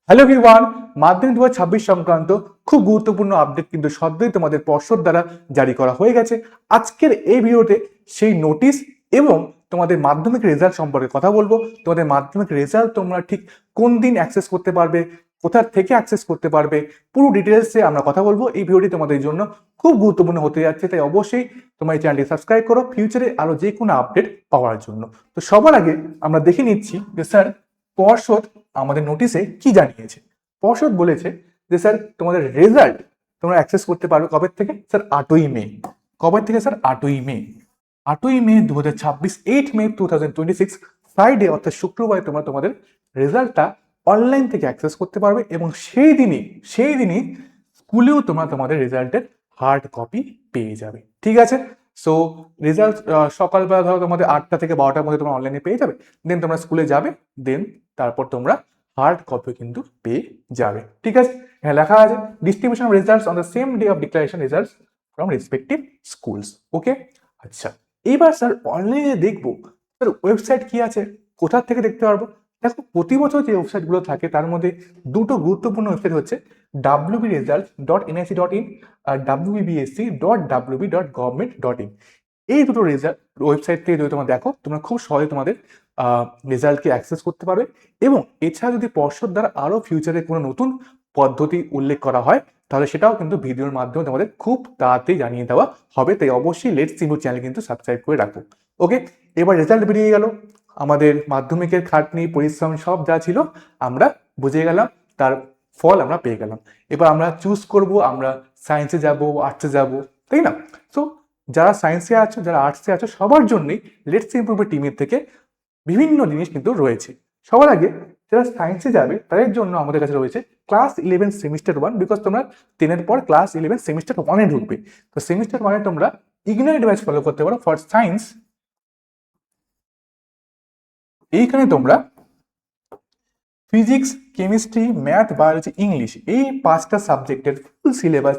Hello everyone, মাধ্যমিক 2026 সংক্রান্ত খুব গুরুত্বপূর্ণ আপডেট কিন্তু সদ্যই তোমাদের পর্ষদ দ্বারা জারি করা হয়ে গেছে। আজকের এই ভিডিওতে সেই নোটিশ এবং তোমাদের মাধ্যমিক রেজাল্ট সম্পর্কে কথা বলবো। তোমাদের মাধ্যমিক রেজাল্ট তোমরা ঠিক কোন দিন অ্যাক্সেস করতে পারবে, কোথা থেকে অ্যাক্সেস করতে পারবে, পুরো ডিটেলসে আমরা কথা বলবো। এই ভিডিওটি তোমাদের জন্য খুব গুরুত্বপূর্ণ হতে যাচ্ছে, তাই অবশ্যই তোমার এই চ্যানেলটি সাবস্ক্রাইব করো ফিউচারে আরো যে কোনো আপডেট পাওয়ার জন্য। তো সবার আগে আমরা দেখে নিচ্ছি যে স্যার পর্ষদ আমাদের নোটিশে কি জানিয়েছে। পর্ষদ বলেছে যে স্যার তোমাদের রেজাল্ট তোমরা অ্যাক্সেস করতে পারবে কবে থেকে? স্যার 8ই মে। কবে থেকে স্যার? 8ই মে। 8ই মে 2026, 8 মে 2026 ফ্রাইডে অর্থাৎ শুক্রবারে তোমরা তোমাদের রেজাল্টটা অনলাইন থেকে অ্যাক্সেস করতে পারবে এবং সেই দিনই স্কুলেও তোমরা তোমাদের রেজাল্টের হার্ড কপি পেয়ে যাবে। ঠিক আছে? সো রেজাল্ট সকালবেলা ধরো তোমাদের 8টা থেকে 12টার মধ্যে তোমরা অনলাইনে পেয়ে যাবে, দেন তোমরা স্কুলে যাবে, দেন তারপর তোমরা হার্ড কপি কিন্তু পেয়ে যাবে। ঠিক আছে? হ্যাঁ, লেখা আছে distribution of results on the same day of declaration results from respective schools. Okay, আচ্ছা এবার স্যার অনলাইনে দেখবো স্যার ওয়েবসাইট কি আছে, কোথা থেকে দেখতে পারবো। দেখো প্রতি বছর যে ওয়েবসাইটগুলো থাকে তার মধ্যে দুটো গুরুত্বপূর্ণ ওয়েবসাইট হচ্ছে wbresults.nic.in আর wbbsc.wb.government.in। এই দুটো ওয়েবসাইট থেকে যদি তোমরা দেখো, তোমরা খুব সহজে তোমাদের রেজাল্টকে অ্যাক্সেস করতে পারবে। এবং এছাড়া যদি পর্ষদ দ্বারা আরো ফিউচারে কোনো নতুন পদ্ধতি উল্লেখ করা হয় তাহলে সেটাও কিন্তু ভিডিওর মাধ্যমে তোমাদের খুব তাড়াতাড়ি জানিয়ে দেওয়া হবে। তাই অবশ্যই লেটস সি মোর চ্যানেল কিন্তু সাবস্ক্রাইব করে রাখো। ওকে, এবার রেজাল্ট বেরিয়ে গেল, আমাদের মাধ্যমিকের খাটনি পরিশ্রম সব যা ছিল আমরা বুঝে গেলাম, তার ফল আমরা পেয়ে গেলাম। এবার আমরা চুজ করব আমরা সায়েন্সে যাব, আর্টসে যাব, তাই না? সো যারা সায়েন্সে আছো, যারা আর্টসে আছো, সবার জন্যই লেটস ইমপ্রুভ টিমের থেকে বিভিন্ন জিনিস কিন্তু রয়েছে। সবার আগে যারা সায়েন্সে যাবে তাদের জন্য আমাদের কাছে রয়েছে ক্লাস 11 সেমিস্টার 1, বিকজ তোমরা 10-এর পর ক্লাস 11 সেমিস্টার 1-এ ঢুকবে। তো সেমিস্টার 1-এ তোমরা ইগনাইট ব্যাচ ফলো করতে পারো ফর সায়েন্স। এইখানে তোমরা physics, chemistry, math, biology, English এই 5টা সাবজেক্টের ফুল সিলেবাস,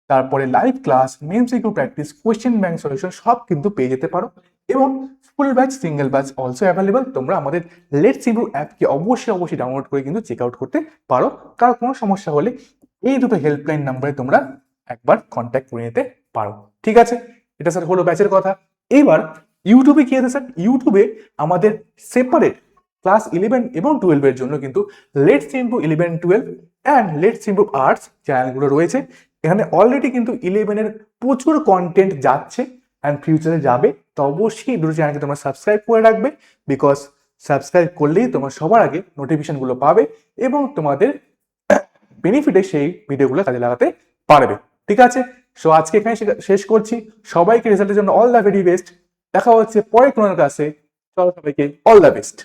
তারপরে live class, MCQ practice, question bank solution সব কিন্তু পেয়ে যেতে পারো। এবং ফুল batch, single batch also available. তোমরা আমাদের লেটস ইমপ্রুভ অ্যাপকে অবশ্যই ডাউনলোড করে কিন্তু চেক আউট করতে পারো। কারো কোনো সমস্যা হলে এই দুটো হেল্পলাইন নাম্বারে তোমরা একবার কন্ট্যাক্ট করে নিতে পারো। ঠিক আছে, এটা স্যার হলো ব্যাচের কথা। এবার ইউটিউবে কি আছে স্যার? ইউটিউবে আমাদের সেপারেট ক্লাস 11 এবং 12-এর জন্য কিন্তু let's improve 11-12 and let's improve arts চ্যানেলগুলো রয়েছে। এখানে অলরেডি কিন্তু 11-এর প্রচুর কন্টেন্ট যাচ্ছে অ্যান্ড ফিউচারে যাবে। তো অবশ্যই দুটো চ্যানেলকে তোমরা সাবস্ক্রাইব করে রাখবে, বিকজ সাবস্ক্রাইব করলেই তোমরা সবার আগে নোটিফিকেশনগুলো পাবে এবং তোমাদের বেনিফিটে সেই ভিডিওগুলো কাজে লাগাতে পারবে। ঠিক আছে? সো আজকে এখানে শেষ করছি। সবাইকে রেজাল্টের জন্য অল দ্য ভেরি বেস্ট। দেখা হচ্ছে পরে কোনো ক্লাসে। চলো, সবাইকে অল দ্য বেস্ট।